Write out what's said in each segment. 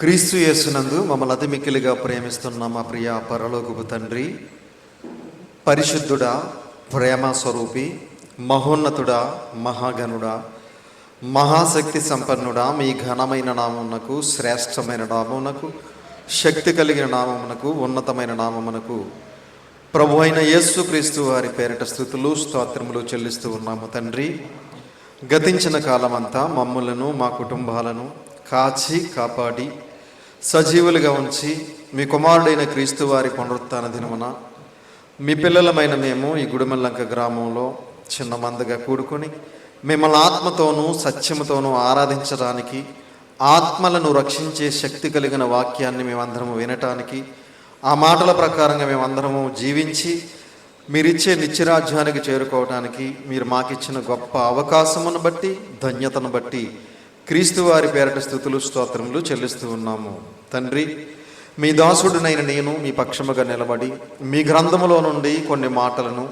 క్రీస్తు యేసునందు మమ్మల్ని అతి మిక్కిలిగా ప్రేమిస్తున్న మా ప్రియ పరలోకపు తండ్రి, పరిశుద్ధుడా, ప్రేమ స్వరూపి, మహోన్నతుడా, మహాగణుడా, మహాశక్తి సంపన్నుడా, మీ ఘనమైన నామమునకు, శ్రేష్టమైన నామమునకు, శక్తి కలిగిన నామమునకు, ఉన్నతమైన నామమునకు ప్రభు అయిన యేసు క్రీస్తు వారి పేరిట స్తుతులు స్తోత్రములు చెల్లిస్తూ ఉన్నాము. తండ్రి, గతించిన కాలమంతా మమ్ములను మా కుటుంబాలను కాచి కాపాడి సజీవులుగా ఉంచి మీ కుమారుడైన క్రీస్తు వారి పునరుత్థాన దినమున మీ పిల్లలమైన మేము ఈ గుడిమెల్లంక గ్రామంలో చిన్న మందగా కూడుకొని మిమ్మల్ని ఆత్మతోనూ సత్యముతోనూ ఆరాధించడానికి, ఆత్మలను రక్షించే శక్తి కలిగిన వాక్యాన్ని మేమందరము వినటానికి, ఆ మాటల ప్రకారంగా మేమందరము జీవించి మీరిచ్చే నిత్యరాజ్యానికి చేరుకోవటానికి మీరు మాకిచ్చిన గొప్ప అవకాశమును బట్టి, ధన్యతను బట్టి క్రీస్తు వారి పేరట స్తుతులు స్తోత్రములు చెల్లిస్తూ ఉన్నాము. తండ్రి, మీ దాసుడునైన నేను మీ పక్షముగా నిలబడి మీ గ్రంథములో నుండి కొన్ని మాటలను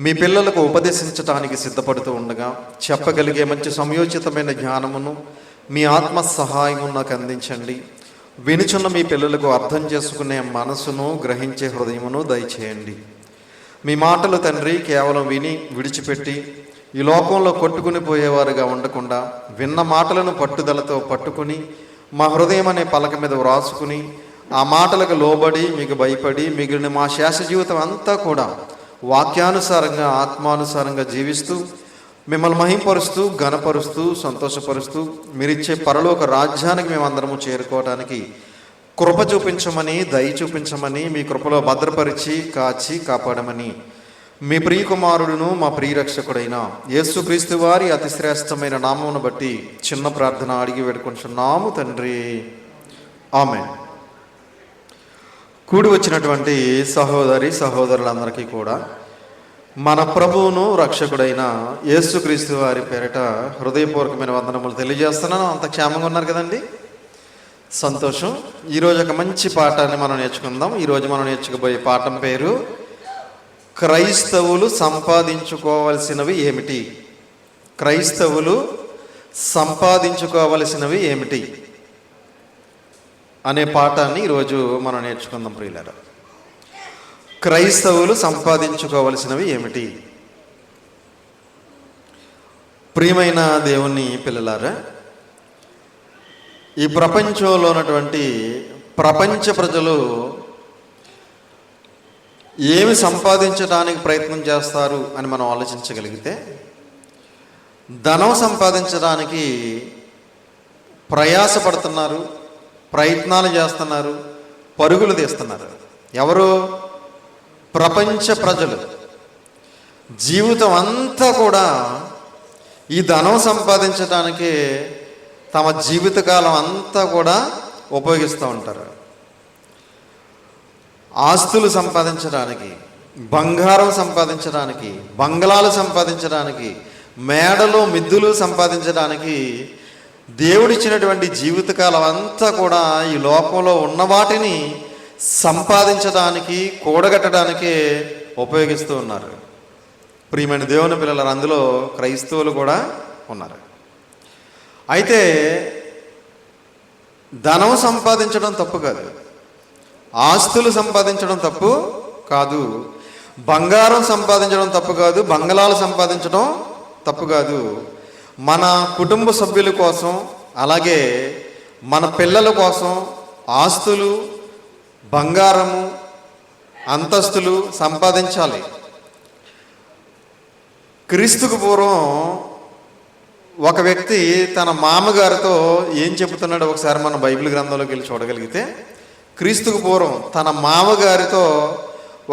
మీ పిల్లలకు ఉపదేశించటానికి సిద్ధపడుతూ ఉండగా చెప్పగలిగే మంచి సమయోచితమైన జ్ఞానమును మీ ఆత్మ సహాయము నాకు అందించండి. వినుచున్న మీ పిల్లలకు అర్థం చేసుకునే మనసును, గ్రహించే హృదయమును దయచేయండి. మీ మాటలు తండ్రి కేవలం విని విడిచిపెట్టి ఈ లోకంలో కొట్టుకుని పోయేవారుగా ఉండకుండా విన్న మాటలను పట్టుదలతో పట్టుకుని మా హృదయం అనే పలక మీద వ్రాసుకుని ఆ మాటలకు లోబడి మీకు భయపడి మిగిలిన మా శేష జీవితం అంతా కూడా వాక్యానుసారంగా, ఆత్మానుసారంగా జీవిస్తూ మిమ్మల్ని మహింపరుస్తూ, ఘనపరుస్తూ, సంతోషపరుస్తూ మీరిచ్చే పరలోక రాజ్యానికి మేమందరము చేరుకోవడానికి కృప చూపించమని, దయ చూపించమని, మీ కృపలో భద్రపరిచి కాచి కాపాడమని మీ ప్రియకుమారుడును మా ప్రియరక్షకుడైన యేసుక్రీస్తు వారి అతి శ్రేష్టమైన నామమును బట్టి చిన్న ప్రార్థన అడిగి వేడుకుంటున్నాము తండ్రి, ఆమేన్. కూడి వచ్చినటువంటి సహోదరి సహోదరులందరికీ కూడా మన ప్రభువును రక్షకుడైన యేసుక్రీస్తు వారి పేరిట హృదయపూర్వకమైన వందనములు తెలియజేస్తున్నాను. అంత క్షేమంగా ఉన్నారు కదండి? సంతోషం. ఈరోజు ఒక మంచి పాఠాన్ని మనం నేర్చుకుందాం. ఈరోజు మనం నేర్చుకోబోయే పాఠం పేరు క్రైస్తవులు సంపాదించుకోవలసినవి ఏమిటి? క్రైస్తవులు సంపాదించుకోవలసినవి ఏమిటి అనే పాఠాన్ని ఈరోజు మనం నేర్చుకుందాం ప్రియులారా. క్రైస్తవులు సంపాదించుకోవలసినవి ఏమిటి? ప్రియమైన దేవుని పిల్లలారా, ఈ ప్రపంచంలో ఉన్నటువంటి ప్రపంచ ప్రజలు ఏమి సంపాదించడానికి ప్రయత్నం చేస్తారు అని మనం ఆలోచించగలిగితే, ధనం సంపాదించడానికి ప్రయాసపడుతున్నారు, ప్రయత్నాలు చేస్తున్నారు, పరుగులు తీస్తున్నారు. ఎవరు? ప్రపంచ ప్రజలు. జీవితం అంతా కూడా ఈ ధనం సంపాదించడానికి తమ జీవితకాలం అంతా కూడా ఉపయోగిస్తూ ఉంటారు. ఆస్తులు సంపాదించడానికి, బంగారం సంపాదించడానికి, బంగ్లాలు సంపాదించడానికి, మేడలు మిద్దులు సంపాదించడానికి దేవుడిచ్చినటువంటి జీవితకాలం అంతా కూడా ఈ లోకంలో ఉన్న వాటిని సంపాదించడానికి, కూడగట్టడానికే ఉపయోగిస్తూ ఉన్నారు. ప్రియమైన దేవుని పిల్లలు, అందులో క్రైస్తవులు కూడా ఉన్నారు. అయితే ధనం సంపాదించడం తప్పు కాదు, ఆస్తులు సంపాదించడం తప్పు కాదు, బంగారం సంపాదించడం తప్పు కాదు, బంగ్లాలు సంపాదించడం తప్పు కాదు. మన కుటుంబ సభ్యుల కోసం, అలాగే మన పిల్లల కోసం ఆస్తులు, బంగారము, అంతస్తులు సంపాదించాలి. క్రీస్తుకు పూర్వం ఒక వ్యక్తి తన మామగారితో ఏం చెబుతున్నాడో ఒకసారి మన బైబిల్ గ్రంథంలోకి వెళ్ళి చూడగలిగితే, క్రీస్తుకు పూర్వం తన మామగారితో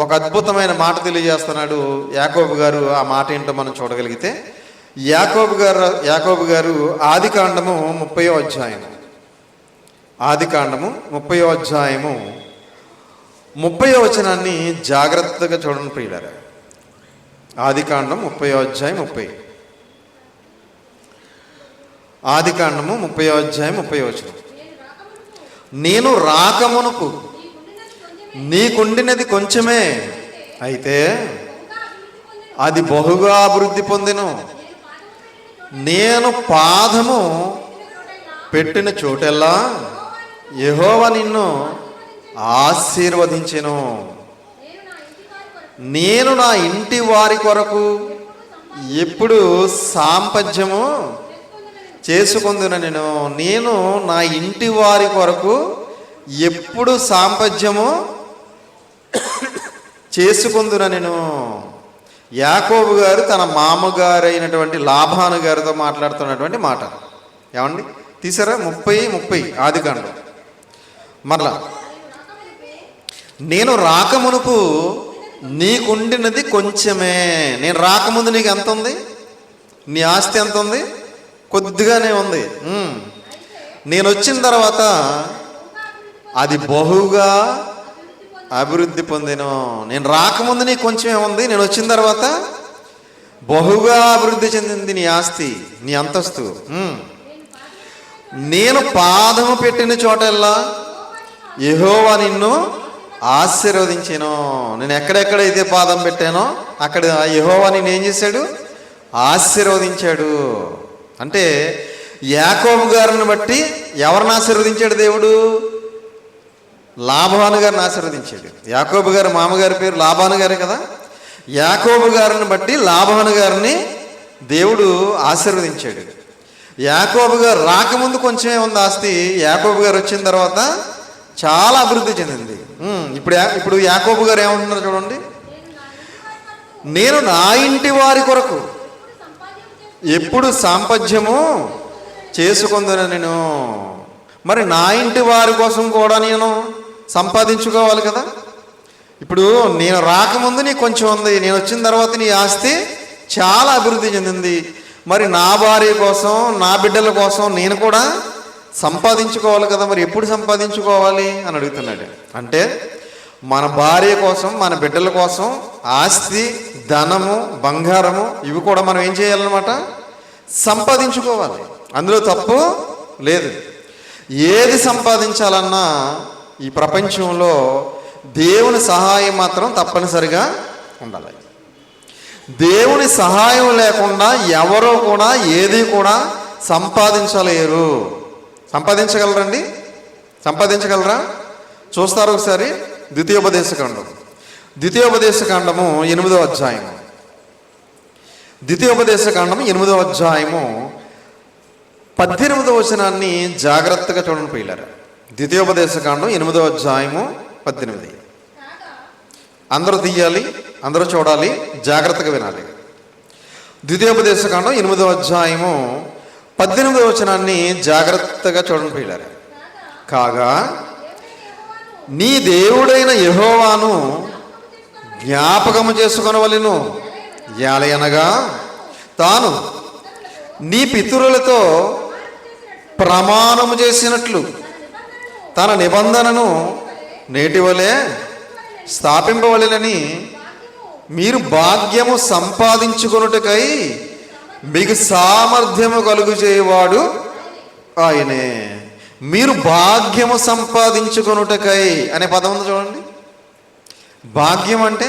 ఒక అద్భుతమైన మాట తెలియజేస్తున్నాడు యాకోబు గారు. ఆ మాట ఏంటో మనం చూడగలిగితే, యాకోబు గారు ఆదికాండము 30వ అధ్యాయము, ఆదికాండము 30వ అధ్యాయము 30వ వచనాన్ని జాగ్రత్తగా చూడండి ప్రియులారా. ఆదికాండం 30వ అధ్యాయం 30, ఆదికాండము 30వ అధ్యాయం 30వ వచనం. నేను రాకమునుపు నీకుండినది కొంచెమే, అయితే అది బహుగా అభివృద్ధి పొందెను. నేను పాదము పెట్టిన చోటెల్లా యెహోవా నిన్ను ఆశీర్వదించెను. నేను నా ఇంటి వారి కొరకు ఎప్పుడు సాంపత్యము చేసుకుందున నేను నా ఇంటి వారి కొరకు ఎప్పుడు సాంపత్యము చేసుకుందున యాకోబు గారు తన మామగారు అయినటువంటి లాబాను గారితో మాట్లాడుతున్నటువంటి మాట. ఏమండి తీసారా? 30 ఆదికాండం. మరలా, నేను రాకమునుపు నీకుండినది కొంచెమే. నేను రాకముందు నీకు ఎంత ఉంది? నీ ఆస్తి ఎంత ఉంది? కొద్దిగానే ఉంది. నేను వచ్చిన తర్వాత అది బహుగా అభివృద్ధి పొందిను. నేను రాకముందు నీకు కొంచెమే ఉంది, నేను వచ్చిన తర్వాత బహుగా అభివృద్ధి చెందింది నీ ఆస్తి, నీ అంతస్తు. నేను పాదము పెట్టిన చోటల్లా యెహోవా నిన్ను ఆశీర్వదించాను. నేను ఎక్కడెక్కడైతే పాదం పెట్టానో అక్కడ యెహోవా నిన్ను ఏం చేశాడు? ఆశీర్వదించాడు. అంటే యాకోబు గారిని బట్టి ఎవరిని ఆశీర్వదించాడు దేవుడు? లాబాను గారిని ఆశీర్వదించాడు. యాకోబు గారు మామగారి పేరు లాబాను గారే కదా. యాకోబు గారిని బట్టి లాబాను గారిని దేవుడు ఆశీర్వదించాడు. యాకోబు గారు రాకముందు కొంచెమే ఉంది ఆస్తి, యాకోబు గారు వచ్చిన తర్వాత చాలా అభివృద్ధి చెందింది. ఇప్పుడు యాకోబు గారు ఏమంటున్నారు చూడండి, నేను నా ఇంటి వారి కొరకు ఎప్పుడు సాంపత్యము చేసుకుందున మరి నా ఇంటి వారి కోసం కూడా నేను సంపాదించుకోవాలి కదా. ఇప్పుడు నేను రాకముందు నీకు కొంచెం ఉంది, నేను వచ్చిన తర్వాత నీ ఆస్తి చాలా అభివృద్ధి చెందింది. మరి నా భార్య కోసం, నా బిడ్డల కోసం నేను కూడా సంపాదించుకోవాలి కదా. మరి ఎప్పుడు సంపాదించుకోవాలి అని అడుగుతున్నాడు. అంటే మన భార్య కోసం, మన బిడ్డల కోసం ఆస్తి, ధనము, బంగారము ఇవి కూడా మనం ఏం చేయాలన్నమాట? సంపాదించుకోవాలి. అందులో తప్పు లేదు. ఏది సంపాదించాలన్నా ఈ ప్రపంచంలో దేవుని సహాయం మాత్రం తప్పనిసరిగా ఉండాలి. దేవుని సహాయం లేకుండా ఎవరో కూడా ఏది కూడా సంపాదించలేరు. సంపాదించగలరండి? సంపాదించగలరా? చూస్తారు ఒకసారి ద్వితీయోపదేశకాండం 8వ అధ్యాయము. ద్వితీయోపదేశకాండం 8వ అధ్యాయము 18వ వచనాన్ని జాగ్రత్తగా చూడండి పిల్లలు. ద్వితీయోపదేశకాండం 8వ అధ్యాయము 18. అందరూ తీయాలి, అందరూ చూడాలి, జాగ్రత్తగా వినాలి. ద్వితీయోపదేశకాండం 8వ అధ్యాయము 18వ వచనాన్ని జాగ్రత్తగా చూడండి పిల్లలు. కాగా నీ దేవుడైన యెహోవాను జ్ఞాపకము చేసుకొనవలెను. యాలయనగా తాను నీ పితరులతో ప్రమాణము చేసినట్లు తన నిబంధనను నేటివలే స్థాపింపవలెనని మీరు భాగ్యము సంపాదించుకొనుటకై మీకు సామర్థ్యము కలుగు చేయవాడు ఆయనే. మీరు భాగ్యము సంపాదించుకొనుటకై అనే పదం ఉంది చూడండి. భాగ్యం అంటే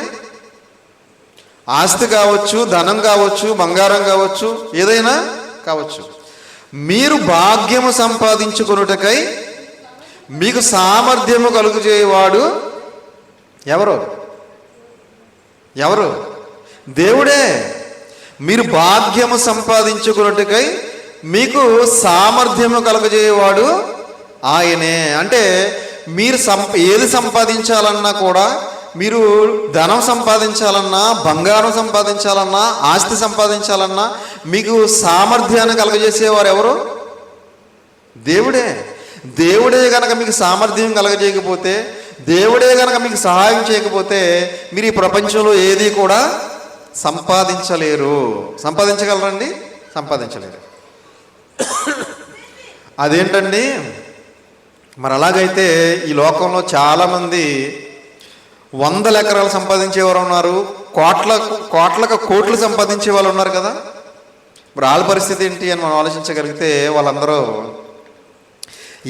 ఆస్తి కావచ్చు, ధనం కావచ్చు, బంగారం కావచ్చు, ఏదైనా కావచ్చు. మీరు భాగ్యము సంపాదించుకొనుటకై మీకు సామర్థ్యము కలుగు చేయవాడు ఎవరు? ఎవరు? దేవుడే. మీరు భాగ్యము సంపాదించుకున్నట్టుకై మీకు సామర్థ్యము కలుగజేయవాడు ఆయనే. అంటే మీరు ఏది సంపాదించాలన్నా కూడా, మీరు ధనం సంపాదించాలన్నా, బంగారం సంపాదించాలన్నా, ఆస్తి సంపాదించాలన్నా మీకు సామర్థ్యాన్ని కలగజేసేవారు ఎవరు? దేవుడే. దేవుడే కనుక మీకు సామర్థ్యం కలగజేయకపోతే, దేవుడే కనుక మీకు సహాయం చేయకపోతే మీరు ఈ ప్రపంచంలో ఏది కూడా సంపాదించలేరు. సంపాదించగలరండి? సంపాదించలేరు. అదేంటండి మరి? అలాగైతే ఈ లోకంలో చాలామంది 100 ఎకరాలు సంపాదించేవారు ఉన్నారు, కోట్లు సంపాదించే వాళ్ళు ఉన్నారు కదా. మరి వాళ్ళ పరిస్థితి ఏంటి అని మనం ఆలోచించగలిగితే, వాళ్ళందరూ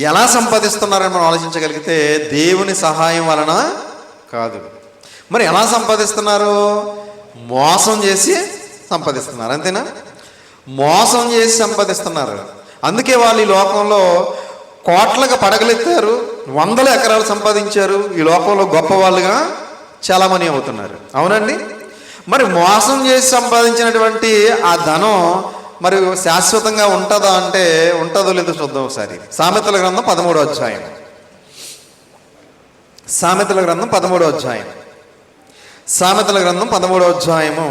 ఎలా సంపాదిస్తున్నారని మనం ఆలోచించగలిగితే దేవుని సహాయం వలన కాదు. మరి ఎలా సంపాదిస్తున్నారు? మోసం చేసి సంపాదిస్తున్నారు. అంతేనా? మోసం చేసి సంపాదిస్తున్నారు. అందుకే వాళ్ళు ఈ లోకంలో కోట్లకు పడగలెత్తారు, వందల ఎకరాలు సంపాదించారు, ఈ లోకంలో గొప్ప వాళ్ళుగా చాలామంది అవుతున్నారు. అవునండి? మరి మోసం చేసి సంపాదించినటువంటి ఆ ధనం మరి శాశ్వతంగా ఉంటుందా అంటే ఉంటుందో లేదో చూద్దాం ఒకసారి. సామెతల గ్రంథం 13వ అధ్యాయం. సామెతల గ్రంథం 13వ అధ్యాయం. సామెతల గ్రంథం 13వ అధ్యాయము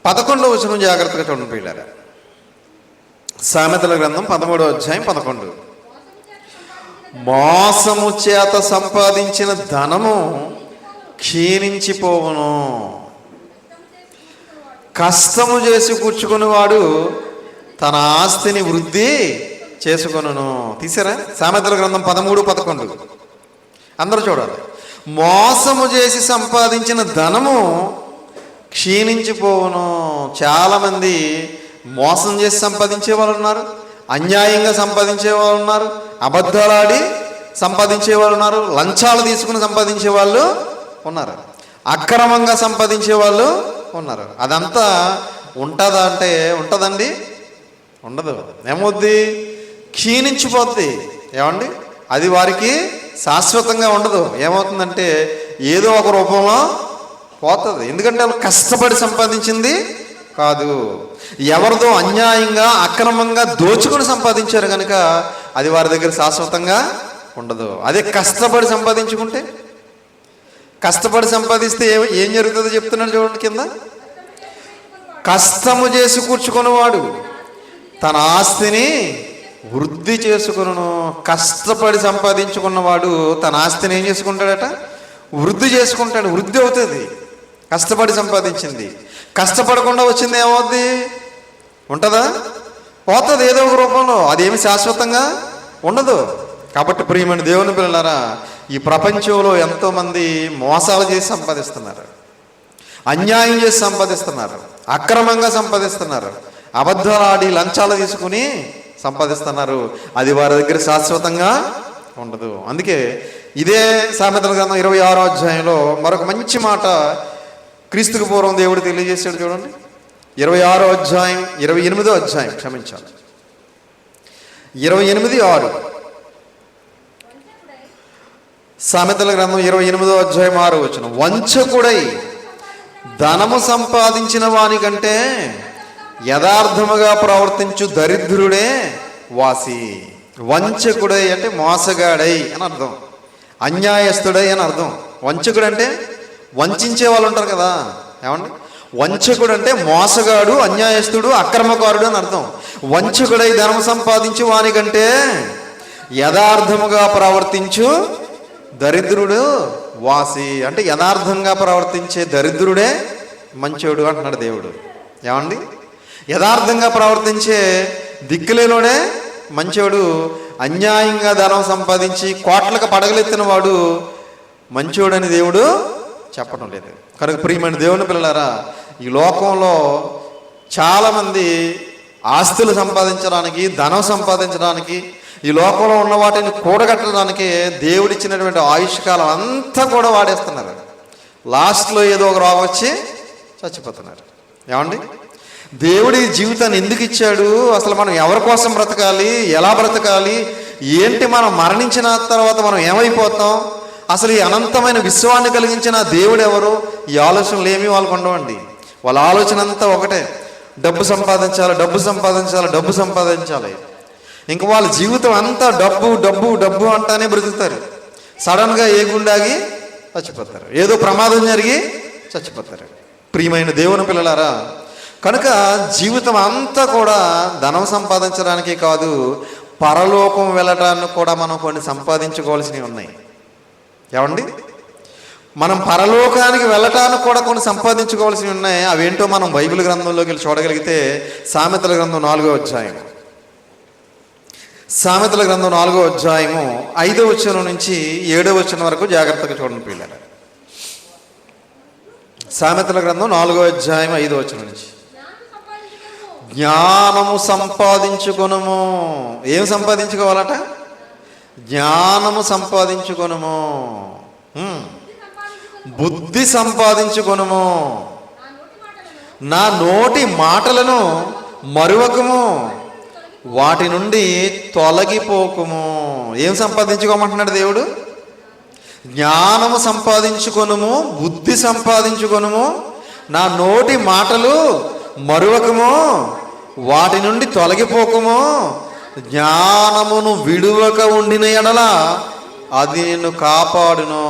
11వ వచనం జాగ్రత్తగా చూడండి పిల్లలు. సామెతల గ్రంథం 13వ అధ్యాయం 11. మోసము చేత సంపాదించిన ధనము క్షీణించిపోవును, కష్టము చేసి కూర్చుకునేవాడు తన ఆస్తిని వృద్ధి చేసుకొనును. తీసారా? సామెతల గ్రంథం 13:11 అందరూ చూడాలి. మోసము చేసి సంపాదించిన ధనము క్షీణించిపోవును. చాలామంది మోసం చేసి సంపాదించే వాళ్ళు ఉన్నారు, అన్యాయంగా సంపాదించే వాళ్ళు ఉన్నారు, అబద్ధాలాడి సంపాదించే వాళ్ళు ఉన్నారు, లంచాలు తీసుకుని సంపాదించే వాళ్ళు ఉన్నారు, అక్రమంగా సంపాదించే వాళ్ళు ఉన్నారు. అదంతా ఉంటుందా అంటే ఉంటుందండి? ఉండదు. ఏమవుద్ది? క్షీణించిపోద్ది. ఏమండి? అది వారికి శాశ్వతంగా ఉండదు. ఏమవుతుందంటే ఏదో ఒక రూపంలో పోతుంది. ఎందుకంటే వాళ్ళు కష్టపడి సంపాదించింది కాదు, ఎవరిదో అన్యాయంగా అక్రమంగా దోచుకుని సంపాదించారు కనుక అది వారి దగ్గర శాశ్వతంగా ఉండదు. అదే కష్టపడి సంపాదించుకుంటే, కష్టపడి సంపాదిస్తే ఏం జరుగుతుందో చెప్తున్నాడు చూడండి కింద. కష్టము చేసి కూర్చుకునేవాడు తన ఆస్తిని వృద్ధి చేసుకును. కష్టపడి సంపాదించుకున్నవాడు తన ఆస్తిని ఏం చేసుకుంటాడట? వృద్ధి చేసుకుంటాడు. వృద్ధి అవుతుంది. కష్టపడి సంపాదించింది. కష్టపడకుండా వచ్చింది ఏమవుద్ది? ఉంటుందా? పోతుంది ఏదో ఒక రూపంలో. అదేమి శాశ్వతంగా ఉండదు. కాబట్టి ప్రియమైన దేవుని పిల్లలారా, ఈ ప్రపంచంలో ఎంతోమంది మోసాలు చేసి సంపాదిస్తున్నారు, అన్యాయం చేసి సంపాదిస్తున్నారు, అక్రమంగా సంపాదిస్తున్నారు, అబద్ధాలు ఆడి లంచాలు తీసుకుని సంపాదిస్తున్నారు. అది వారి దగ్గర శాశ్వతంగా ఉండదు. అందుకే ఇదే సామెతల గ్రంథం 26వ అధ్యాయంలో మరొక మంచి మాట క్రీస్తుకు పూర్వం దేవుడు తెలియజేశాడు చూడండి. 26వ అధ్యాయం 28వ అధ్యాయం క్షమించాలి 28:6. సామెతల గ్రంథం 28వ అధ్యాయం 6వ వచనం. వంచకుడై ధనము సంపాదించిన వాని కంటే యథార్థముగా ప్రవర్తించు దరిద్రుడే వాసి. వంచకుడై అంటే మోసగాడై అని అర్థం, అన్యాయస్తుడై అని అర్థం. వంచకుడు అంటే వంచే వాళ్ళు ఉంటారు కదా. ఏమండి? వంచకుడు అంటే మోసగాడు, అన్యాయస్తుడు, అక్రమకారుడు అని అర్థం. వంచకుడై ధనం సంపాదించు వానికంటే యథార్థముగా ప్రవర్తించు దరిద్రుడు వాసి. అంటే యథార్థంగా ప్రవర్తించే దరిద్రుడే మంచోడు అంటున్నాడు దేవుడు. ఏమండి? యథార్థంగా ప్రవర్తించే దిక్కులేలోనే మంచోడు. అన్యాయంగా ధనం సంపాదించి కోట్లకు పడగలెత్తిన వాడు మంచోడని దేవుడు చెప్పడం లేదు. కనుక ప్రియమైన దేవుని పిల్లలారా, ఈ లోకంలో చాలామంది ఆస్తులు సంపాదించడానికి, ధనం సంపాదించడానికి, ఈ లోకంలో ఉన్న వాటిని కూడగట్టడానికి దేవుడిచ్చినటువంటి ఆయుష్కాలం అంతా కూడా వాడేస్తున్నారు. లాస్ట్లో ఏదో ఒక రోగం వచ్చి చచ్చిపోతున్నారు. ఏమండి? దేవుడి జీవితాన్ని ఎందుకు ఇచ్చాడు? అసలు మనం ఎవరి కోసం బ్రతకాలి, ఎలా బ్రతకాలి, ఏంటి, మనం మరణించిన తర్వాత మనం ఏమైపోతాం, అసలు ఈ అనంతమైన విశ్వాన్ని కలిగించిన దేవుడు ఎవరు? ఈ ఆలోచనలు ఏమీ వాళ్ళకు ఉండవండి. వాళ్ళ ఆలోచన అంతా ఒకటే, డబ్బు సంపాదించాలి, డబ్బు సంపాదించాలి, డబ్బు సంపాదించాలి. ఇంక వాళ్ళ జీవితం అంతా డబ్బు డబ్బు డబ్బు అంటానే బ్రతుకుతారు. సడన్గా ఏ గుండాగి చచ్చిపోతారు, ఏదో ప్రమాదం జరిగి చచ్చిపోతారు. ప్రియమైన దేవుని పిల్లలారా, కనుక జీవితం అంతా కూడా ధనం సంపాదించడానికే కాదు, పరలోకం వెళ్ళటానికి కూడా మనం కొన్ని సంపాదించుకోవాల్సినవి ఉన్నాయి. ఏమండి? మనం పరలోకానికి వెళ్ళటానికి కూడా కొన్ని సంపాదించుకోవాల్సినవి ఉన్నాయి. అవేంటో మనం బైబిల్ గ్రంథంలోకి వెళ్ళి చూడగలిగితే సామెతల గ్రంథం 4వ అధ్యాయం, సామెతల గ్రంథం 4వ అధ్యాయము 5వ వచనం నుంచి 7వ వచనం వరకు జాగ్రత్తగా చూడండి పిల్లలు. సామెతల గ్రంథం 4వ అధ్యాయం 5వ వచనం నుంచి. జ్ఞానము సంపాదించుకొనుము. ఏం సంపాదించుకోవాలట? జ్ఞానము సంపాదించుకొనుము, బుద్ధి సంపాదించుకొనుము, నా నోటి మాటలను మరువకము, వాటి నుండి తొలగిపోకుము. ఏం సంపాదించుకోమంటున్నాడు దేవుడు? జ్ఞానము సంపాదించుకొనుము, బుద్ధి సంపాదించుకొనుము, నా నోటి మాటలు మరువకము, వాటి నుండి తొలగిపోకము. జ్ఞానమును విడువక ఉండిన ఎడల అది నిన్ను కాపాడును.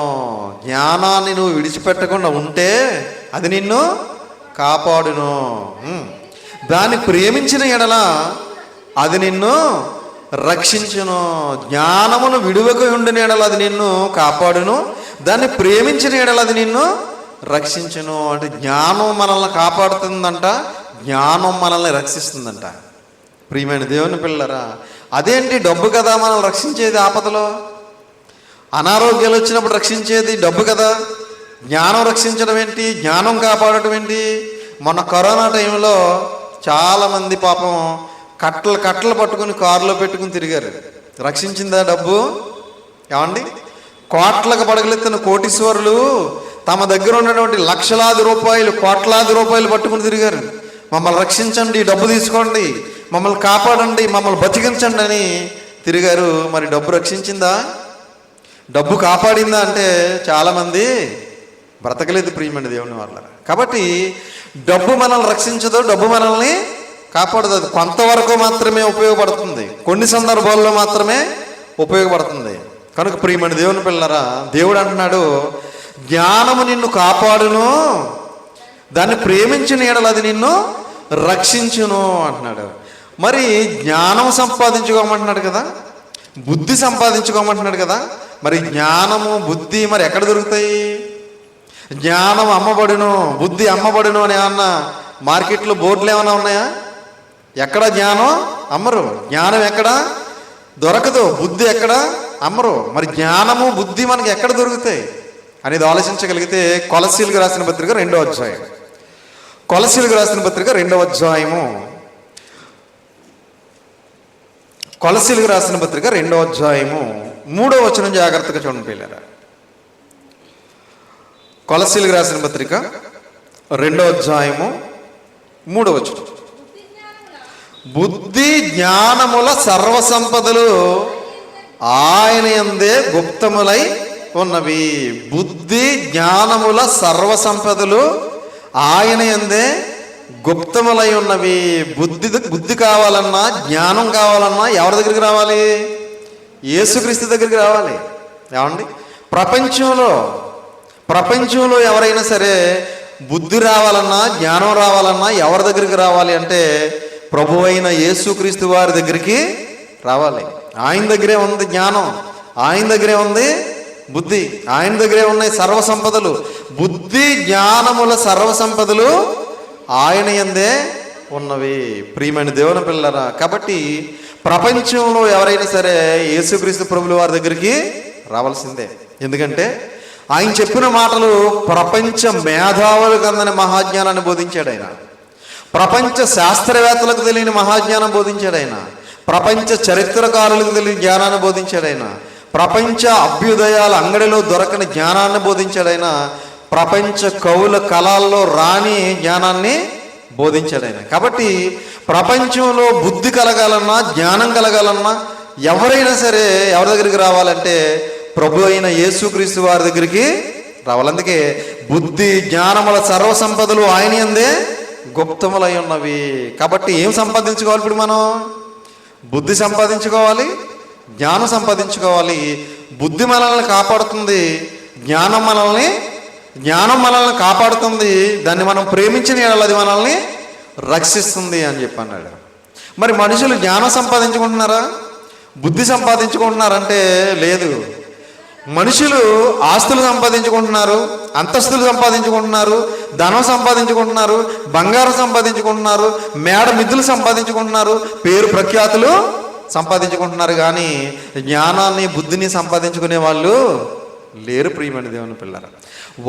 జ్ఞానాన్ని నువ్వు విడిచిపెట్టకుండా ఉంటే అది నిన్ను కాపాడును. దాన్ని ప్రేమించిన ఎడల అది నిన్ను రక్షించును. జ్ఞానమును విడువక ఉండిన ఎడల అది నిన్ను కాపాడును, దాన్ని ప్రేమించిన ఎడల అది నిన్ను రక్షించును. అంటే జ్ఞానం మనల్ని కాపాడుతుందంట, జ్ఞానం మనల్ని రక్షిస్తుందంట. ప్రియమైన దేవుని పిల్లరా, అదేంటి? డబ్బు కదా మనల్ని రక్షించేది. ఆపదలో అనారోగ్యాలు వచ్చినప్పుడు రక్షించేది డబ్బు కదా. జ్ఞానం రక్షించడం ఏంటి? జ్ఞానం కాపాడటం ఏంటి? మొన్న కరోనా టైంలో చాలామంది పాపం కట్టలు పట్టుకుని కారులో పెట్టుకుని తిరిగారు. రక్షించిందా డబ్బు? ఏమండి? కోట్లకు పడగలెత్తిన కోటీశ్వరులు తమ దగ్గర ఉన్నటువంటి లక్షలాది రూపాయలు, కోట్లాది రూపాయలు పట్టుకుని తిరిగారు. మమ్మల్ని రక్షించండి, డబ్బు తీసుకోండి, మమ్మల్ని కాపాడండి, మమ్మల్ని బతికించండి అని తిరిగారు. మరి డబ్బు రక్షించిందా? డబ్బు కాపాడిందా అంటే చాలామంది బ్రతకలేదు. ప్రియమైన దేవుని వాళ్ళ. కాబట్టి డబ్బు మనల్ని రక్షించదు, డబ్బు మనల్ని కాపాడదు. అది కొంతవరకు మాత్రమే ఉపయోగపడుతుంది, కొన్ని సందర్భాల్లో మాత్రమే ఉపయోగపడుతుంది. కనుక ప్రియమైన దేవుని పిల్లరా, దేవుడు అంటున్నాడు, జ్ఞానము నిన్ను కాపాడును, దాన్ని ప్రేమించిన ఎడల అది నిన్ను రక్షించును అంటున్నాడు. మరి జ్ఞానం సంపాదించుకోమంటున్నాడు కదా, బుద్ధి సంపాదించుకోమంటున్నాడు కదా. మరి జ్ఞానము బుద్ధి మరి ఎక్కడ దొరుకుతాయి? జ్ఞానం అమ్మబడును, బుద్ధి అమ్మబడును అని ఏమన్నా మార్కెట్లో బోర్డులు ఏమైనా ఉన్నాయా? ఎక్కడ జ్ఞానం అమ్మరు. జ్ఞానం ఎక్కడ దొరకదు, బుద్ధి ఎక్కడ అమ్మరు. మరి జ్ఞానము బుద్ధి మనకి ఎక్కడ దొరుకుతాయి అనేది ఆలోచించగలిగితే కొలస్సీలకు రాసిన పత్రిక 2వ అధ్యాయం, కొలస్సీలకు రాసిన పత్రిక 2వ అధ్యాయము, కొలస్సీలకు రాసిన పత్రిక 2వ అధ్యాయము 3వ వచనం జాగ్రత్తగా చూడండి పిల్లరా. కొలస్సీలకు రాసిన పత్రిక 2వ అధ్యాయము 3వ వచనం. బుద్ధి జ్ఞానముల సర్వసంపదలు ఆయన యందే గుప్తములై ఉన్నవి. బుద్ధి జ్ఞానముల సర్వసంపదలు ఆయన యందే గుప్తములై ఉన్నవి. బుద్ధి కావాలన్నా, జ్ఞానం కావాలన్నా ఎవరి దగ్గరికి రావాలి? యేసుక్రీస్తు దగ్గరికి రావాలి. ఏమండి? ప్రపంచంలో ఎవరైనా సరే బుద్ధి రావాలన్నా, జ్ఞానం రావాలన్నా ఎవరి దగ్గరికి రావాలి అంటే ప్రభు అయిన యేసుక్రీస్తు వారి దగ్గరికి రావాలి. ఆయన దగ్గరే ఉంది జ్ఞానం, ఆయన దగ్గరే ఉంది బుద్ధి, ఆయన దగ్గరే ఉన్నాయి సర్వసంపదలు. బుద్ధి జ్ఞానముల సర్వసంపదలు ఆయన యందే ఉన్నవి. ప్రియమైన దేవుని పిల్లరా, కాబట్టి ప్రపంచంలో ఎవరైనా సరే యేసుక్రీస్తు ప్రభుల వారి దగ్గరికి రావాల్సిందే. ఎందుకంటే ఆయన చెప్పిన మాటలు ప్రపంచ మేధావులకు అందని మహాజ్ఞానాన్ని బోధించాడు ఆయన. ప్రపంచ శాస్త్రవేత్తలకు తెలియని మహాజ్ఞానం బోధించాడు ఆయన. ప్రపంచ చరిత్రకారులకు తెలియని జ్ఞానాన్ని బోధించాడు ఆయన. ప్రపంచ అభ్యుదయాల అంగడిలో దొరకని జ్ఞానాన్ని బోధించాడు ఆయన. ప్రపంచ కవుల కళల్లో రాని జ్ఞానాన్ని బోధించాడు ఆయన. కాబట్టి ప్రపంచంలో బుద్ధి కలగాలన్నా, జ్ఞానం కలగాలన్నా ఎవరైనా సరే ఎవరి దగ్గరికి రావాలంటే ప్రభు అయిన యేసుక్రీస్తు వారి దగ్గరికి రావాలి. అందుకే బుద్ధి జ్ఞానముల సర్వసంపదలు ఆయన యందే గుప్తములై ఉన్నవి. కాబట్టి ఏం సంపాదించుకోవాలి? ఇప్పుడు మనం బుద్ధి సంపాదించుకోవాలి, జ్ఞానం సంపాదించుకోవాలి. బుద్ధి మనల్ని కాపాడుతుంది, జ్ఞానం మనల్ని కాపాడుతుంది. దాన్ని మనం ప్రేమించిన ఎడల అది మనల్ని రక్షిస్తుంది అని చెప్పి అన్నాడు. మరి మనుషులు జ్ఞానం సంపాదించుకుంటున్నారా, బుద్ధి సంపాదించుకుంటున్నారంటే లేదు. మనుషులు ఆస్తులు సంపాదించుకుంటున్నారు, అంతస్తులు సంపాదించుకుంటున్నారు, ధనం సంపాదించుకుంటున్నారు, బంగారం సంపాదించుకుంటున్నారు, మేడ మిద్దులు సంపాదించుకుంటున్నారు, పేరు ప్రఖ్యాతులు సంపాదించుకుంటున్నారు. కానీ జ్ఞానాన్ని బుద్ధిని సంపాదించుకునే వాళ్ళు లేరు. ప్రియమైన దేవుని పిల్లరా,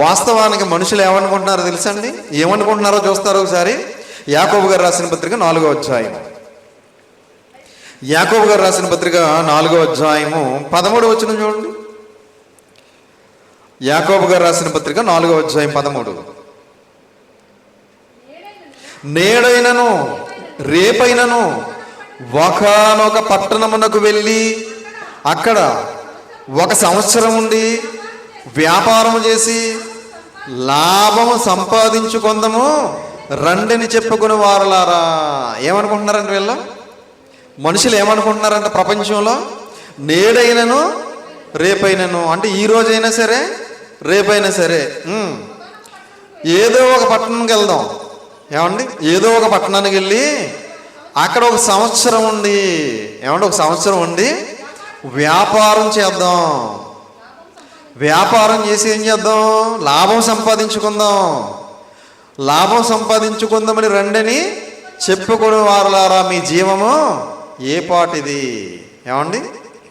వాస్తవానికి మనుషులు ఏమనుకుంటున్నారో తెలుసండి? ఏమనుకుంటున్నారో చూస్తారో ఒకసారి. యాకోబు గారు రాసిన పత్రిక 4వ అధ్యాయం, యాకోబు గారు రాసిన పత్రిక 4వ అధ్యాయము 13వ వచనం చూడండి. యాకోబు గారు రాసిన పత్రిక 4వ అధ్యాయం 13. నేడైనను రేపైనను ఒకానొక పట్టణమునకు వెళ్ళి అక్కడ 1 సంవత్సరం ఉండి వ్యాపారం చేసి లాభము సంపాదించుకుందాము రండిని చెప్పుకుని వారలారా. ఏమనుకుంటున్నారంటే వీళ్ళు మనుషులు ఏమనుకుంటున్నారంట ప్రపంచంలో? నేడైనను రేపైనను, అంటే ఈ రోజైనా సరే రేపైనా సరే ఏదో ఒక పట్టణానికి వెళ్దాం. ఏమండి, ఏదో ఒక పట్టణానికి వెళ్ళి అక్కడ 1 సంవత్సరం ఉండి, ఏమంటే 1 సంవత్సరం ఉండి వ్యాపారం చేద్దాం. వ్యాపారం చేసి ఏం చేద్దాం? లాభం సంపాదించుకుందాం. లాభం సంపాదించుకుందామని రండని చెప్పుకుని వారలారా, మీ జీవము ఏ పాటిది. ఏమండి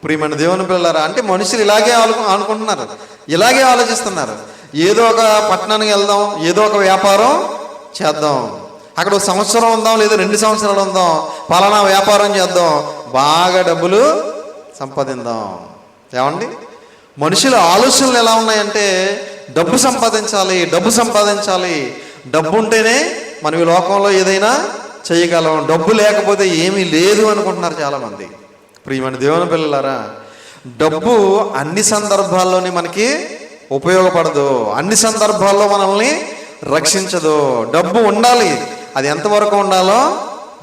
ప్రియమైన దేవుని పిల్లలారా, అంటే మనుషులు ఇలాగే అనుకుంటున్నారు, ఇలాగే ఆలోచిస్తున్నారు. ఏదో ఒక పట్టణానికి వెళ్దాం, ఏదో ఒక వ్యాపారం చేద్దాం, అక్కడ 1 సంవత్సరం ఉందాం, లేదా 2 సంవత్సరాలు ఉందాం, పలానా వ్యాపారం చేద్దాం, బాగా డబ్బులు సంపాదిద్దాం. ఏమండి మనుషుల ఆలోచనలు ఎలా ఉన్నాయంటే డబ్బు సంపాదించాలి, డబ్బు సంపాదించాలి, డబ్బు ఉంటేనే మనం ఈ లోకంలో ఏదైనా చేయగలం, డబ్బు లేకపోతే ఏమీ లేదు అనుకుంటున్నారు చాలామంది. ప్రియమైన దేవుని పిల్లలారా, డబ్బు అన్ని సందర్భాల్లోని మనకి ఉపయోగపడదు, అన్ని సందర్భాల్లో మనల్ని రక్షించదు. డబ్బు ఉండాలి, అది ఎంతవరకు ఉండాలో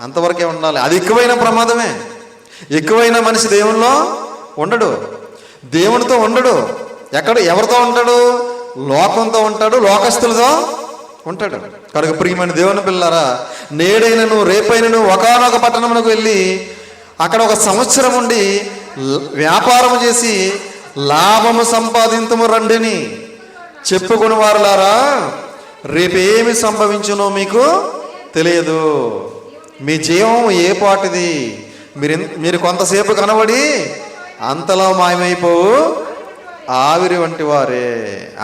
అంతవరకే ఉండాలి. అది ఎక్కువైన ప్రమాదమే. ఎక్కువైన మనిషి దేవునిలో ఉండడు, దేవునితో ఉండడు. ఎవరితో ఉంటాడు? లోకంతో ఉంటాడు, లోకస్తులతో ఉంటాడు. కనుక ప్రియమైన దేవుని పిల్లలారా, నేడైనను రేపైనను ఒకానొక పట్టణమునకు వెళ్ళి అక్కడ 1 సంవత్సరం ఉండి వ్యాపారం చేసి లాభము సంపాదింతుము రండిని చెప్పుకుని వారులారా, రేపేమి సంభవించునో మీకు తెలియదు. మీ జీవం ఏ పాటిది. మీరు కొంతసేపు కనబడి అంతలో మాయమైపోవు ఆవిరి వంటి వారే.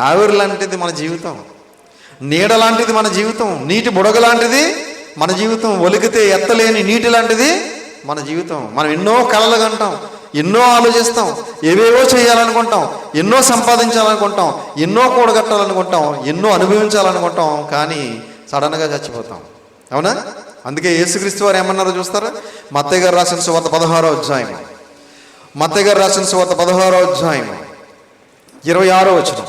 ఆవిరి లాంటిది మన జీవితం, నీడ లాంటిది మన జీవితం, నీటి బుడగ లాంటిది మన జీవితం, ఒలికితే ఎత్తలేని నీటి లాంటిది మన జీవితం. మనం ఎన్నో కలలు కంటాం, ఎన్నో ఆలోచిస్తాం, ఏవేవో చేయాలనుకుంటాం, ఎన్నో సంపాదించాలనుకుంటాం, ఎన్నో కూడగట్టాలనుకుంటాం, ఎన్నో అనుభవించాలనుకుంటాం, కానీ సడన్గా చచ్చిపోతాం. అవునా? అందుకే యేసుక్రీస్తు వారు ఏమన్నారో చూస్తారా? మత్తయి గారు రాసిన సువార్త 16వ అధ్యాయం, మత్తయి గారు రాసిన సువార్త 16వ అధ్యాయం 26వ వచనం.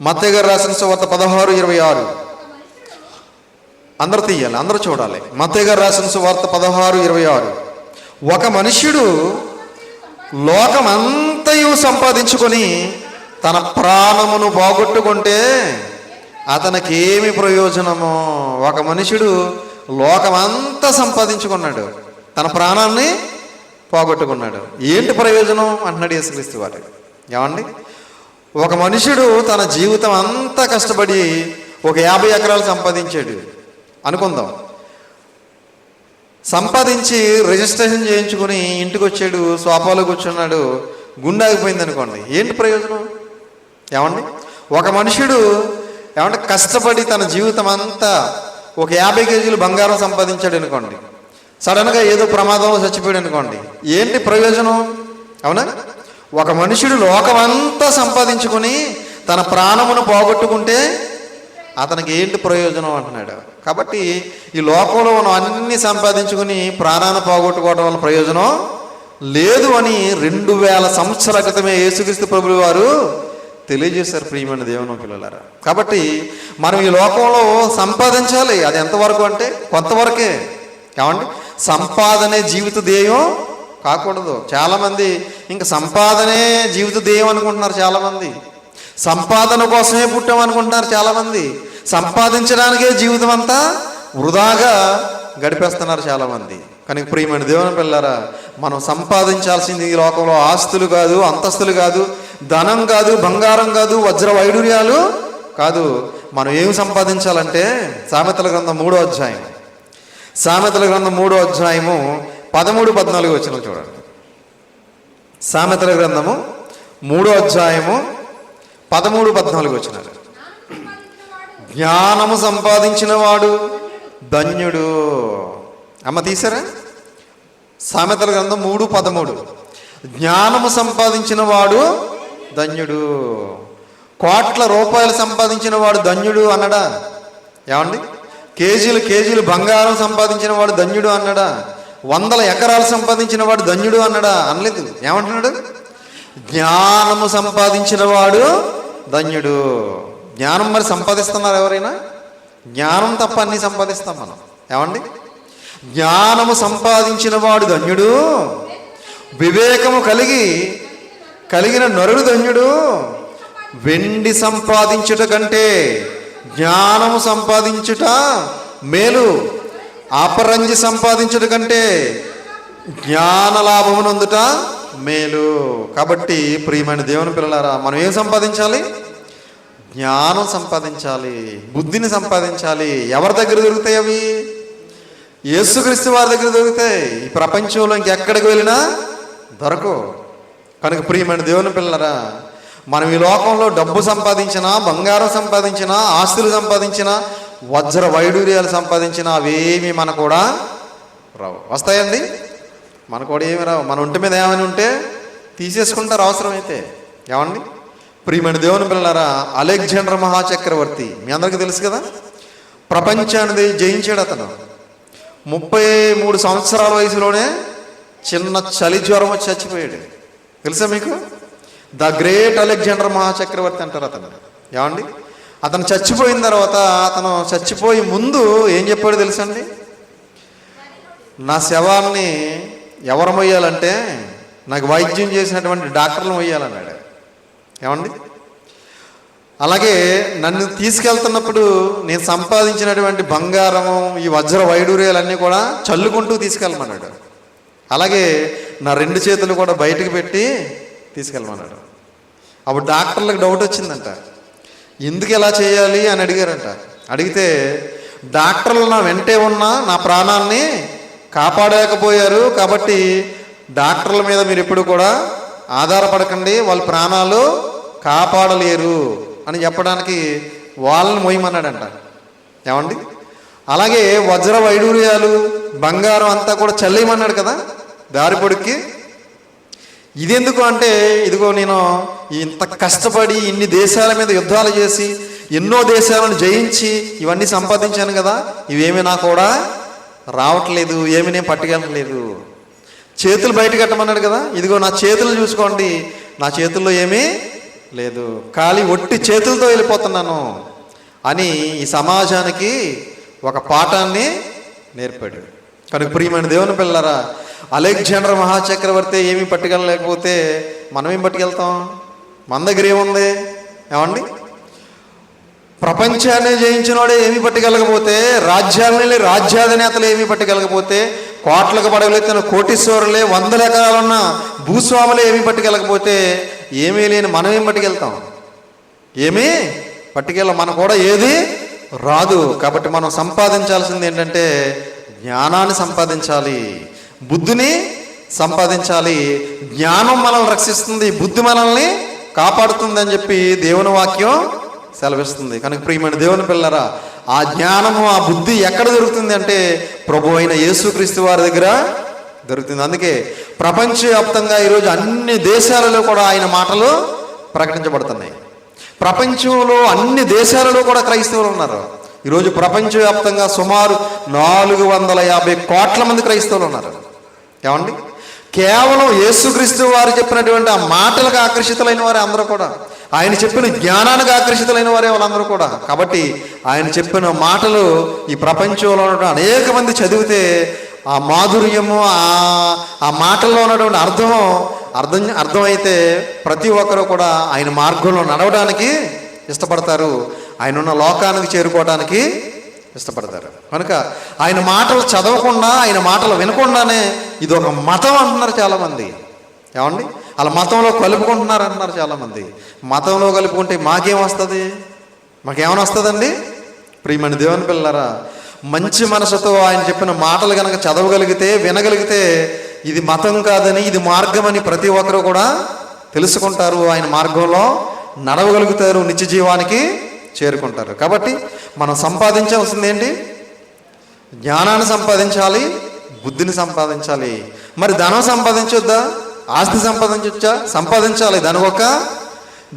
మత్తయి గారు రాసిన సువార్త 16:26. అందరూ తీయాలి, అందరూ చూడాలి. మత్తయి గారు రాసిన సువార్త 16:26. ఒక మనుష్యుడు లోకమంతయు సంపాదించుకొని తన ప్రాణమును పోగొట్టుకుంటే అతనికి ఏమి ప్రయోజనమో. ఒక మనుషుడు లోకమంతా సంపాదించుకున్నాడు, తన ప్రాణాన్ని పోగొట్టుకున్నాడు, ఏంటి ప్రయోజనం అంటున్నాడు యేసుక్రీస్తు వారు. ఏమండి, ఒక మనుషుడు తన జీవితం అంతా కష్టపడి 50 ఎకరాలు సంపాదించాడు అనుకుందాం. సంపాదించి రిజిస్ట్రేషన్ చేయించుకుని ఇంటికి వచ్చాడు, సోఫాలో కూర్చున్నాడు, గుండె ఆగిపోయింది అనుకోండి, ఏంటి ప్రయోజనం? ఏమండి, ఒక మనుషుడు ఏమంటే కష్టపడి తన జీవితం అంతా 50 కేజీలు బంగారం సంపాదించాడు అనుకోండి, సడన్గా ఏదో ప్రమాదంలో చచ్చిపోయాడు అనుకోండి, ఏంటి ప్రయోజనం? అవునా? ఒక మనుషుడు లోకమంతా సంపాదించుకొని తన ప్రాణమును పోగొట్టుకుంటే అతనికి ఏంటి ప్రయోజనం అంటున్నాడు. కాబట్టి ఈ లోకంలో మనం అన్ని సంపాదించుకుని ప్రాణాన్ని పోగొట్టుకోవడం వల్ల ప్రయోజనం లేదు అని 2000 సంవత్సరాల క్రితమే యేసుక్రీస్తు ప్రభువు వారు తెలియజేశారు. ప్రియమైన దేవుని పిల్లలారా, కాబట్టి మనం ఈ లోకంలో సంపాదించాలి. అది ఎంతవరకు అంటే కొంతవరకే. ఏమండి, సంపాదనే జీవిత ధ్యేయం కాకూడదు. చాలామంది ఇంకా సంపాదనే జీవిత ధ్యేయం అనుకుంటున్నారు. చాలామంది సంపాదన కోసమే పుట్టామనుకుంటున్నారు. చాలామంది సంపాదించడానికే జీవితం అంతా వృధాగా గడిపేస్తున్నారు చాలామంది. కానీ ప్రియమైన దేవుని పిల్లలారా, మనం సంపాదించాల్సింది ఈ లోకంలో ఆస్తులు కాదు, అంతస్తులు కాదు, ధనం కాదు, బంగారం కాదు, వజ్ర వైడూర్యాలు కాదు. మనం ఏమి సంపాదించాలంటే సామెతల గ్రంథం 3వ అధ్యాయం, సామెతల గ్రంథం 3వ అధ్యాయము 13-14 వచనం చూడండి. సామెతల గ్రంథము 3వ అధ్యాయము 13-14 వచనాలు. జ్ఞానము సంపాదించిన వాడు ధన్యుడు. అమ్మ తీసారా? సామెతల గ్రంథం 3:13. జ్ఞానము సంపాదించిన వాడు ధన్యుడు. కోట్ల రూపాయలు సంపాదించిన వాడు ధన్యుడు అన్నడా? ఏమండి, కేజీలు కేజీలు బంగారం సంపాదించిన వాడు ధన్యుడు అన్నడా? 100 ఎకరాలు సంపాదించిన వాడు ధన్యుడు అన్నాడా? అనలేదు. ఏమంటున్నాడు? జ్ఞానము సంపాదించిన వాడు ధన్యుడు. జ్ఞానం మరి సంపాదిస్తున్నారు ఎవరైనా? జ్ఞానం తప్ప అన్నీ సంపాదిస్తాం మనం. ఏమండి? జ్ఞానము సంపాదించిన వాడు ధన్యుడు, వివేకము కలిగిన నరుడు ధన్యుడు. వెండి సంపాదించుట కంటే జ్ఞానము సంపాదించుట మేలు, అపరంజి సంపాదించుట కంటే జ్ఞాన లాభము నొందుట మేలు. కాబట్టి ప్రియమైన దేవుని పిల్లలారా, మనం ఏం సంపాదించాలి? జ్ఞానం సంపాదించాలి, బుద్ధిని సంపాదించాలి. ఎవరి దగ్గర దొరుకుతాయి అవి? యేసుక్రీస్తు వారి దగ్గర దొరుకుతాయి. ఈ ప్రపంచంలో ఇంకెక్కడికి వెళ్ళినా దొరకవు. కనుక ప్రియమైన దేవుని పిల్లలారా, మనం ఈ లోకంలో డబ్బు సంపాదించినా, బంగారం సంపాదించినా, ఆస్తులు సంపాదించినా, వజ్ర వైడూర్యాలు సంపాదించినా అవేమీ మన కూడా రావు. వస్తాయండి? మన కూడా ఏమి రావు. మన ఒంటి మీద ఏమైనా ఉంటే తీసేసుకుంటారు అవసరమైతే. ఏమండి? ప్రియమైన దేవుని పిల్లలారా, అలెగ్జాండర్ మహాచక్రవర్తి మీ అందరికీ తెలుసు కదా. ప్రపంచాన్ని జయించాడు అతను. 33 సంవత్సరాల వయసులోనే చిన్న చలి జ్వరం వచ్చి చచ్చిపోయాడు. తెలుసా మీకు? ద గ్రేట్ అలెగ్జాండర్ మహాచక్రవర్తి అంటారు అతను. ఏమండి? అతను చచ్చిపోయిన తర్వాత, అతను చచ్చిపోయి ముందు ఏం చెప్పాడు తెలుసండి? నా శవాన్ని ఎవరు మొయ్యాలంటే నాకు వైద్యం చేసినటువంటి డాక్టర్లు మొయ్యాలన్నాడు. ఏమండి? అలాగే నన్ను తీసుకెళ్తున్నప్పుడు నేను సంపాదించినటువంటి బంగారము, ఈ వజ్ర వైడూర్యాలన్నీ కూడా చల్లుకుంటూ తీసుకెళ్ళమన్నాడు. అలాగే నా 2 చేతులు కూడా బయటకు పెట్టి తీసుకెళ్ళమన్నాడు. అప్పుడు డాక్టర్లకు డౌట్ వచ్చిందంట, ఎందుకు ఎలా చేయాలి అని అడిగారంట. అడిగితే డాక్టర్లు నా వెంటే ఉన్నా నా ప్రాణాన్ని కాపాడలేకపోయారు, కాబట్టి డాక్టర్ల మీద మీరు ఎప్పుడు కూడా ఆధారపడకండి, వాళ్ళ ప్రాణాలు కాపాడలేరు అని చెప్పడానికి వాళ్ళని మోయమన్నాడంట. ఏమండి? అలాగే వజ్ర వైడూర్యాలు, బంగారం అంతా కూడా చల్లేయమన్నాడు కదా దారి పొడుక్కి. ఇదెందుకు అంటే, ఇదిగో నేను ఇంత కష్టపడి ఇన్ని దేశాల మీద యుద్ధాలు చేసి ఎన్నో దేశాలను జయించి ఇవన్నీ సంపాదించాను కదా, ఇవేమీ నాకు కూడా రావట్లేదు, ఏమీ నేను పట్టుకెళ్ళట్లేదు. చేతులు బయట కట్టమన్నాడు కదా, ఇదిగో నా చేతులు చూసుకోండి, నా చేతుల్లో ఏమీ లేదు, ఖాళీ ఒట్టి చేతులతో వెళ్ళిపోతున్నాను అని ఈ సమాజానికి ఒక పాఠాన్ని నేర్పాడు. కనుక ప్రియమైన దేవుని పిల్లలారా, అలెగ్జాండర్ మహాచక్రవర్తి ఏమీ పట్టుకెళ్ళలేకపోతే మనం ఏం పట్టుకెళ్తాం? మన దగ్గర ఏముంది? ఏమండి? ప్రపంచాన్ని జయించిన వాడే ఏమీ పట్టుకెళ్ళకపోతే, రాజ్యాలని రాజ్యాధినేతలు ఏమీ పట్టుకెళ్ళకపోతే, కోట్లకు పడగలెత్తిన కోటీశ్వరులే, 100 ఎకరాలున్న భూస్వాములే ఏమీ పట్టుకెళ్ళకపోతే, ఏమీ లేని మనం ఏం పట్టుకెళ్తాం? ఏమీ పట్టుకెళ్ళ. మన కూడా ఏది రాదు. కాబట్టి మనం సంపాదించాల్సింది ఏంటంటే జ్ఞానాన్ని సంపాదించాలి, బుద్ధిని సంపాదించాలి. జ్ఞానం మనల్ని రక్షిస్తుంది, బుద్ధి మనల్ని కాపాడుతుంది అని చెప్పి దేవుని వాక్యం సెలవిస్తుంది. కనుక ప్రియమైన దేవుని పిల్లరా, ఆ జ్ఞానము, ఆ బుద్ధి ఎక్కడ దొరుకుతుంది అంటే ప్రభు అయిన యేసుక్రీస్తు వారి దగ్గర దొరుకుతుంది. అందుకే ప్రపంచవ్యాప్తంగా ఈరోజు అన్ని దేశాలలో కూడా ఆయన మాటలు ప్రకటించబడుతున్నాయి. ప్రపంచంలో అన్ని దేశాలలో కూడా క్రైస్తవులు ఉన్నారు. ఈరోజు ప్రపంచవ్యాప్తంగా సుమారు 450 కోట్ల మంది క్రైస్తవులు ఉన్నారు. ఏమండి? కేవలం యేసుక్రీస్తు వారు చెప్పినటువంటి ఆ మాటలకు ఆకర్షితులైన వారే అందరూ కూడా, ఆయన చెప్పిన జ్ఞానానికి ఆకర్షితులైన వారే వాళ్ళందరూ కూడా. కాబట్టి ఆయన చెప్పిన మాటలు ఈ ప్రపంచంలో ఉన్నటువంటి అనేక మంది చదివితే ఆ మాధుర్యము, ఆ మాటల్లో ఉన్నటువంటి అర్థమైతే ప్రతి ఒక్కరూ కూడా ఆయన మార్గంలో నడవడానికి ఇష్టపడతారు, ఆయన ఉన్న లోకానికి చేరుకోవడానికి ఇష్టపడతారు. కనుక ఆయన మాటలు చదవకుండా, ఆయన మాటలు వినకుండానే ఇది ఒక మతం అంటున్నారు చాలామంది. ఏమండి? అలా మతంలో కలుపుకుంటున్నారు అంటున్నారు చాలామంది. మతంలో కలుపుకుంటే మాకేం వస్తుంది? మాకేమైనా వస్తుందండి? ప్రియమైన దేవుని పిల్లలారా, మంచి మనసుతో ఆయన చెప్పిన మాటలు కనుక చదవగలిగితే, వినగలిగితే ఇది మతం కాదని, ఇది మార్గం అని ప్రతి ఒక్కరు కూడా తెలుసుకుంటారు, ఆయన మార్గంలో నడవగలుగుతారు, నిత్య జీవానికి చేరుకుంటారు. కాబట్టి మనం సంపాదించాల్సింది ఏంటి? జ్ఞానాన్ని సంపాదించాలి, బుద్ధిని సంపాదించాలి. మరి ధనం సంపాదించొద్దా? ఆస్తి సంపాదించొచ్చా? సంపాదించాలి.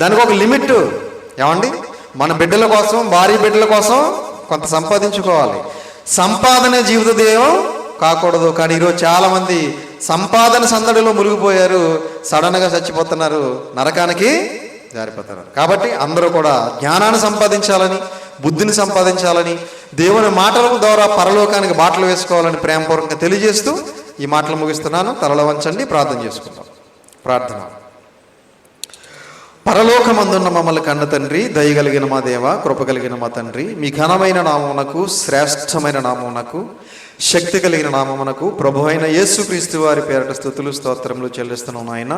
దానికి ఒక లిమిట్. ఏమండి? మన బిడ్డల కోసం, భార్య బిడ్డల కోసం కొంత సంపాదించుకోవాలి. సంపాదనే జీవిత ధ్యేయం కాకూడదు. కానీ ఈరోజు చాలామంది సంపాదన సందడిలో మునిగిపోయారు, సడన్గా చచ్చిపోతున్నారు, నరకానికి జారిపోతున్నారు. కాబట్టి అందరూ కూడా జ్ఞానాన్ని సంపాదించాలని, బుద్ధిని సంపాదించాలని, దేవుని మాటల ద్వారా పరలోకానికి బాటలు వేసుకోవాలని ప్రేమపూర్వకంగా తెలియజేస్తూ ఈ మాటలు ముగిస్తున్నాను. తలలో వంచండి, ప్రార్థన చేసుకుందాం. ప్రార్థన. పరలోకమందున్న మమ్మల్ని కన్న తండ్రి, దయగలిగిన మా దేవ, కృపగలిగిన మా తండ్రి, మీ ఘనమైన నామమునకు, శ్రేష్టమైన నామమునకు, శక్తి కలిగిన నామమునకు ప్రభు అయిన యేసుక్రీస్తు వారి పేరట స్తుతులు స్తోత్రములు చెల్లిస్తున్నాం నాయన.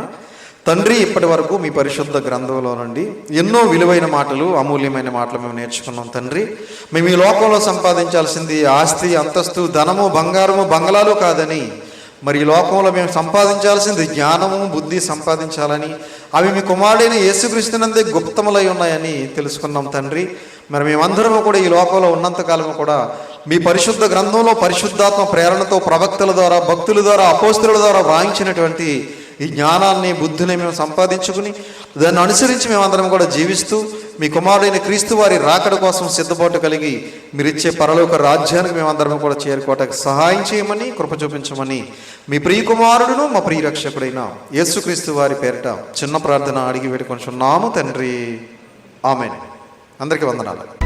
తండ్రి, ఇప్పటి వరకు మీ పరిశుద్ధ గ్రంథంలో నుండి ఎన్నో విలువైన మాటలు, అమూల్యమైన మాటలు మేము నేర్చుకున్నాం తండ్రి. మేము ఈ లోకంలో సంపాదించాల్సింది ఆస్తి, అంతస్తు, ధనము, బంగారము, బంగళాలు కాదని, మరి ఈ లోకంలో మేము సంపాదించాల్సింది జ్ఞానము, బుద్ధి సంపాదించాలని, అవి మీ కుమారుడైన యేసుక్రీస్తునందే గుప్తములై ఉన్నాయని తెలుసుకున్నాం తండ్రి. మరి మేమందరము కూడా ఈ లోకంలో ఉన్నంతకాలము కూడా మీ పరిశుద్ధ గ్రంథంలో పరిశుద్ధాత్మ ప్రేరణతో ప్రవక్తల ద్వారా, భక్తుల ద్వారా, అపోస్తుల ద్వారా వ్రాయించినటువంటి ఈ జ్ఞానాన్ని, బుద్ధిని మేము సంపాదించుకుని దాన్ని అనుసరించి మేమందరం కూడా జీవిస్తూ మీ కుమారుడైన క్రీస్తు వారి రాకడ కోసం సిద్ధపాటు కలిగి మీరిచ్చే పరలోక రాజ్యానికి మేమందరం కూడా చేరుకోవటానికి సహాయం చేయమని, కృప చూపించమని మీ ప్రియ కుమారుడును మా ప్రియ రక్షకుడైన యేసుక్రీస్తు వారి పేరిట చిన్న ప్రార్థన అడిగి వేడుకొంటున్నాము తండ్రి. ఆమేన్. అందరికీ వందనాలు.